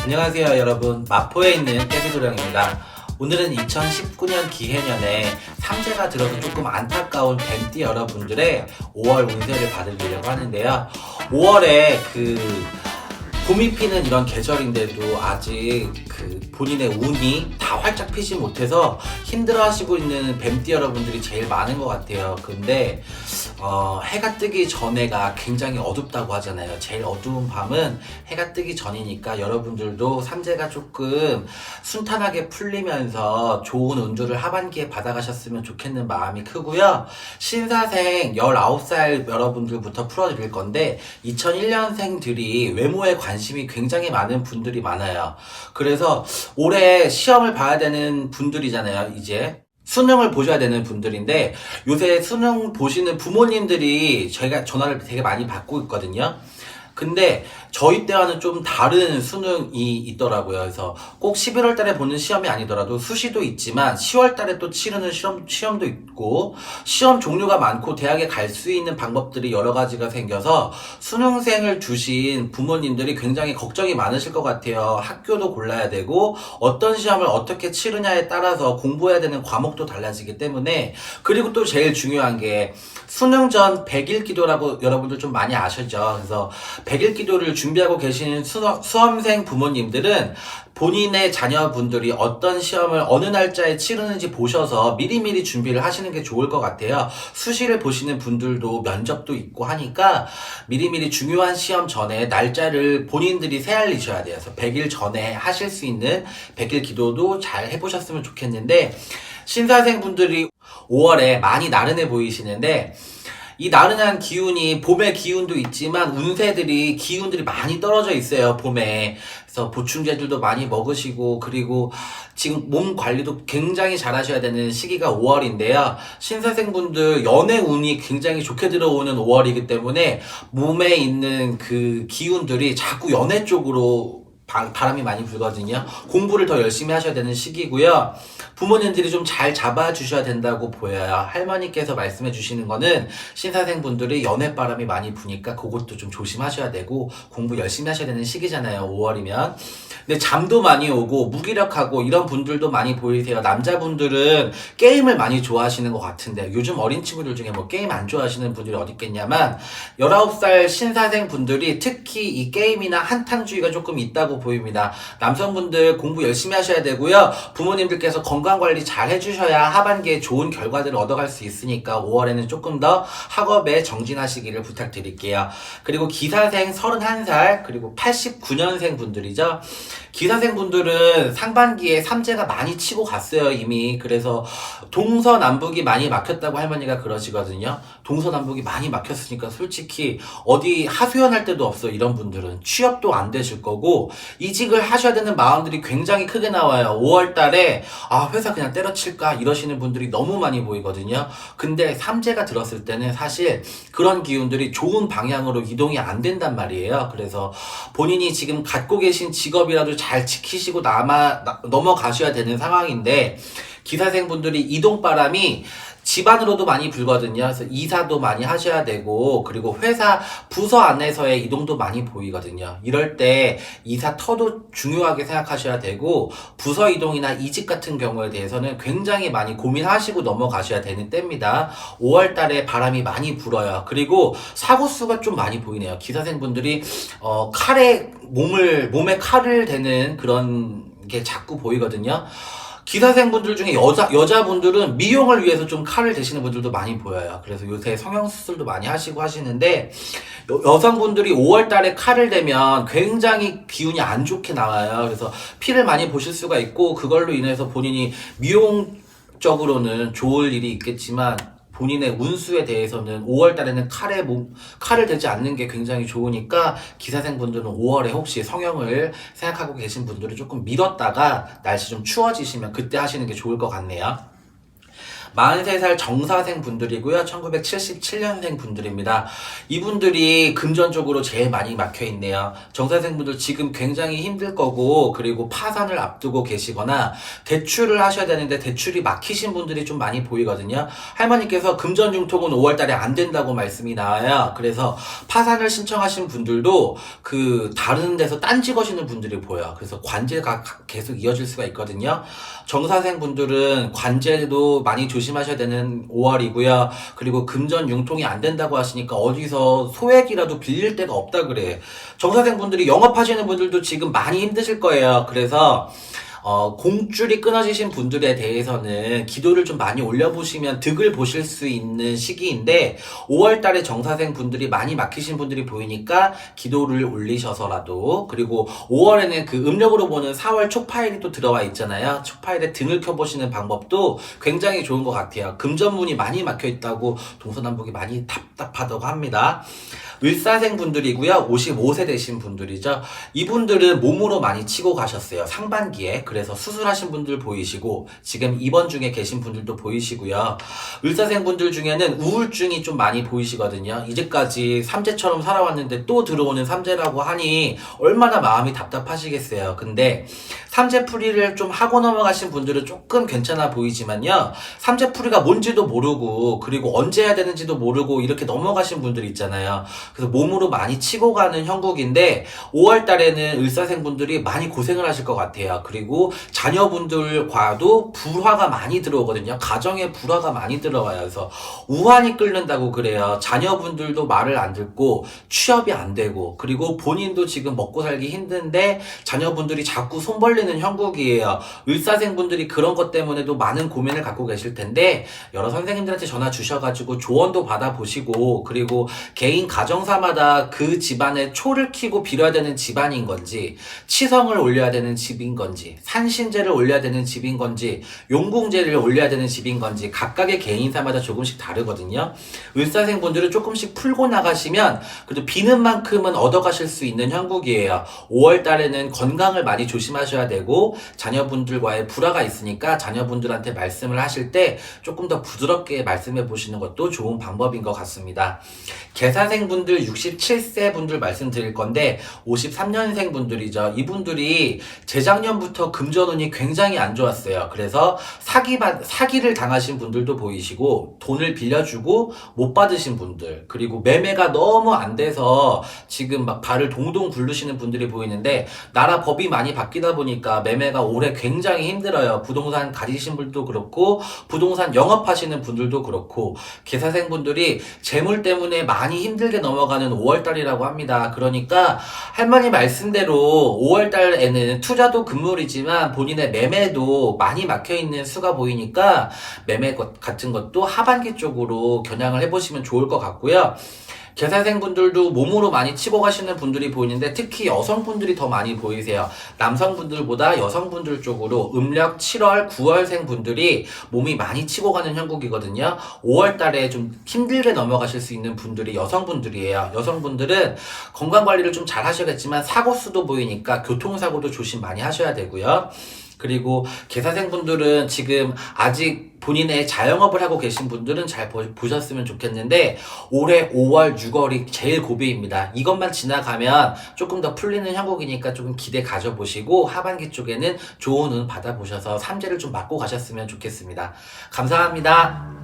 안녕하세요 여러분, 마포에 있는 깨비도령입니다. 오늘은 2019년 기해년에 삼재가 들어서 조금 안타까운 뱀띠 여러분들의 5월 운세를 받으려고 하는데요. 5월에 봄이 피는 이런 계절인데도 아직 본인의 운이 다 활짝 피지 못해서 힘들어하시고 있는 뱀띠 여러분들이 제일 많은 것 같아요. 근데 해가 뜨기 전에가 굉장히 어둡다고 하잖아요. 제일 어두운 밤은 해가 뜨기 전이니까 여러분들도 삼재가 조금 순탄하게 풀리면서 좋은 운주를 하반기에 받아가셨으면 좋겠는 마음이 크고요. 신사생 19살 여러분들부터 풀어드릴 건데 2001년생들이 외모에 관심이 굉장히 많은 분들이 많아요. 그래서 올해 시험을 봐야 되는 분들이잖아요. 이제 수능을 보셔야 되는 분들인데 요새 수능 보시는 부모님들이 제가 전화를 되게 많이 받고 있거든요. 근데 저희 때와는 좀 다른 수능이 있더라고요. 그래서 꼭 11월 달에 보는 시험이 아니더라도 수시도 있지만 10월 달에 또 치르는 시험도 있고 시험 종류가 많고 대학에 갈 수 있는 방법들이 여러 가지가 생겨서 수능생을 두신 부모님들이 굉장히 걱정이 많으실 것 같아요. 학교도 골라야 되고 어떤 시험을 어떻게 치르냐에 따라서 공부해야 되는 과목도 달라지기 때문에, 그리고 또 제일 중요한 게 수능 전 100일 기도라고 여러분들 좀 많이 아시죠? 그래서 100일 기도를 준비하고 계시는 수험생 부모님들은 본인의 자녀분들이 어떤 시험을 어느 날짜에 치르는지 보셔서 미리미리 준비를 하시는 게 좋을 것 같아요. 수시를 보시는 분들도 면접도 있고 하니까 미리미리 중요한 시험 전에 날짜를 본인들이 새알리셔야 돼요. 그래서 100일 전에 하실 수 있는 100일 기도도 잘 해보셨으면 좋겠는데, 신사생 분들이 5월에 많이 나른해 보이시는데 이 나른한 기운이 봄의 기운도 있지만 운세들이 기운들이 많이 떨어져 있어요, 봄에. 그래서 보충제들도 많이 먹으시고, 그리고 지금 몸 관리도 굉장히 잘 하셔야 되는 시기가 5월인데요. 신사생분들 연애 운이 굉장히 좋게 들어오는 5월이기 때문에 몸에 있는 그 기운들이 자꾸 연애 쪽으로 바람이 많이 불거든요. 공부를 더 열심히 하셔야 되는 시기고요. 부모님들이 좀 잘 잡아주셔야 된다고 보여요. 할머니께서 말씀해 주시는 거는 신사생분들이 연애바람이 많이 부니까 그것도 좀 조심하셔야 되고 공부 열심히 하셔야 되는 시기잖아요, 5월이면. 근데 잠도 많이 오고 무기력하고 이런 분들도 많이 보이세요. 남자분들은 게임을 많이 좋아하시는 것 같은데 요즘 어린 친구들 중에 뭐 게임 안 좋아하시는 분들이 어디 있겠냐만 19살 신사생 분들이 특히 이 게임이나 한탕주의가 조금 있다고 보입니다. 남성분들 공부 열심히 하셔야 되고요. 부모님들께서 건강관리 잘 해주셔야 하반기에 좋은 결과들을 얻어갈 수 있으니까 5월에는 조금 더 학업에 정진하시기를 부탁드릴게요. 그리고 기사생 31살 그리고 89년생 분들이죠. 기사생 분들은 상반기에 삼재가 많이 치고 갔어요, 이미. 그래서 동서남북이 많이 막혔다고 할머니가 그러시거든요. 동서남북이 많이 막혔으니까 솔직히 어디 하소연할 데도 없어. 이런 분들은 취업도 안 되실 거고 이직을 하셔야 되는 마음들이 굉장히 크게 나와요. 5월 달에 회사 그냥 때려칠까 이러시는 분들이 너무 많이 보이거든요. 근데 삼재가 들었을 때는 사실 그런 기운들이 좋은 방향으로 이동이 안 된단 말이에요. 그래서 본인이 지금 갖고 계신 직업이라도 잘 지키시고 넘어가셔야 되는 상황인데, 기사생분들이 이동바람이 집안으로도 많이 불거든요. 그래서 이사도 많이 하셔야 되고, 그리고 회사 부서 안에서의 이동도 많이 보이거든요. 이럴 때 이사 터도 중요하게 생각하셔야 되고, 부서 이동이나 이직 같은 경우에 대해서는 굉장히 많이 고민하시고 넘어가셔야 되는 때입니다. 5월 달에 바람이 많이 불어요. 그리고 사고수가 좀 많이 보이네요. 기사생분들이 몸에 칼을 대는 그런 게 자꾸 보이거든요. 기사생분들 중에 여자분들은 미용을 위해서 좀 칼을 대시는 분들도 많이 보여요. 그래서 요새 성형수술도 많이 하시고 하시는데, 여성분들이 5월 달에 칼을 대면 굉장히 기운이 안 좋게 나와요. 그래서 피를 많이 보실 수가 있고, 그걸로 인해서 본인이 미용적으로는 좋을 일이 있겠지만, 본인의 운수에 대해서는 5월 달에는 칼을 대지 않는 게 굉장히 좋으니까 기사생분들은 5월에 혹시 성형을 생각하고 계신 분들은 조금 미뤘다가 날씨 좀 추워지시면 그때 하시는 게 좋을 것 같네요. 43살 정사생 분들이고요. 1977년생 분들입니다. 이분들이 금전적으로 제일 많이 막혀 있네요. 정사생 분들 지금 굉장히 힘들 거고, 그리고 파산을 앞두고 계시거나 대출을 하셔야 되는데 대출이 막히신 분들이 좀 많이 보이거든요. 할머니께서 금전융통은 5월 달에 안 된다고 말씀이 나와요. 그래서 파산을 신청하신 분들도 다른 데서 딴지 거시는 분들이 보여요. 그래서 관제가 계속 이어질 수가 있거든요. 정사생 분들은 관제도 많이 조심하셔야 되는 5월이고요. 그리고 금전 융통이 안 된다고 하시니까 어디서 소액이라도 빌릴 데가 없다 그래. 정사생 분들이 영업하시는 분들도 지금 많이 힘드실 거예요. 그래서 공줄이 끊어지신 분들에 대해서는 기도를 좀 많이 올려보시면 득을 보실 수 있는 시기인데, 5월 달에 정사생 분들이 많이 막히신 분들이 보이니까 기도를 올리셔서라도, 그리고 5월에는 그 음력으로 보는 4월 초파일이 또 들어와 있잖아요. 초파일에 등을 켜보시는 방법도 굉장히 좋은 것 같아요. 금전문이 많이 막혀 있다고 동서남북이 많이 답답하다고 합니다. 을사생 분들이고요. 55세 되신 분들이죠. 이분들은 몸으로 많이 치고 가셨어요. 상반기에. 그래서 수술하신 분들 보이시고, 지금 입원 중에 계신 분들도 보이시고요. 을사생 분들 중에는 우울증이 좀 많이 보이시거든요. 이제까지 삼재처럼 살아왔는데 또 들어오는 삼재라고 하니 얼마나 마음이 답답하시겠어요. 근데 삼재풀이를 좀 하고 넘어가신 분들은 조금 괜찮아 보이지만요. 삼재풀이가 뭔지도 모르고, 그리고 언제 해야 되는지도 모르고 이렇게 넘어가신 분들 있잖아요. 그래서 몸으로 많이 치고 가는 형국인데, 5월 달에는 을사생 분들이 많이 고생을 하실 것 같아요. 그리고 자녀분들과도 불화가 많이 들어오거든요. 가정에 불화가 많이 들어와요. 그래서 우환이 끓는다고 그래요. 자녀분들도 말을 안 듣고 취업이 안 되고, 그리고 본인도 지금 먹고 살기 힘든데 자녀분들이 자꾸 손 벌리는 형국이에요. 을사생 분들이 그런 것 때문에도 많은 고민을 갖고 계실 텐데, 여러 선생님들한테 전화 주셔가지고 조언도 받아보시고, 그리고 개인 가정사마다 그 집안에 초를 키고 빌어야 되는 집안인 건지, 치성을 올려야 되는 집인 건지, 산신제를 올려야 되는 집인 건지, 용궁제를 올려야 되는 집인 건지 각각의 개인사마다 조금씩 다르거든요. 을사생 분들은 조금씩 풀고 나가시면 그래도 비는 만큼은 얻어가실 수 있는 형국이에요. 5월 달에는 건강을 많이 조심하셔야 되고, 자녀분들과의 불화가 있으니까 자녀분들한테 말씀을 하실 때 조금 더 부드럽게 말씀해 보시는 것도 좋은 방법인 것 같습니다. 계사생 분들 67세 분들 말씀드릴 건데, 53년생 분들이죠. 이분들이 재작년부터 금전운이 굉장히 안 좋았어요. 그래서 사기를 당하신 분들도 보이시고, 돈을 빌려주고 못 받으신 분들, 그리고 매매가 너무 안 돼서 지금 막 발을 동동 굴르시는 분들이 보이는데, 나라 법이 많이 바뀌다 보니까 매매가 올해 굉장히 힘들어요. 부동산 가지신 분도 그렇고, 부동산 영업하시는 분들도 그렇고, 계사생 분들이 재물 때문에 많이 힘들게 넘어가는 5월달이라고 합니다. 그러니까 할머니 말씀대로 5월달에는 투자도 금물이지만 본인의 매매도 많이 막혀있는 수가 보이니까 매매 같은 것도 하반기 쪽으로 겨냥을 해보시면 좋을 것 같고요. 계사생 분들도 몸으로 많이 치고 가시는 분들이 보이는데, 특히 여성분들이 더 많이 보이세요. 남성분들보다 여성분들 쪽으로 음력 7월, 9월생 분들이 몸이 많이 치고 가는 형국이거든요. 5월 달에 좀 힘들게 넘어가실 수 있는 분들이 여성분들이에요. 여성분들은 건강관리를 좀 잘 하셔야겠지만 사고 수도 보이니까 교통사고도 조심 많이 하셔야 되고요. 그리고 계사생 분들은 지금 아직 본인의 자영업을 하고 계신 분들은 잘 보셨으면 좋겠는데, 올해 5월, 6월이 제일 고비입니다. 이것만 지나가면 조금 더 풀리는 형국이니까 조금 기대 가져보시고, 하반기 쪽에는 좋은 운 받아보셔서 삼재를 좀 맞고 가셨으면 좋겠습니다. 감사합니다.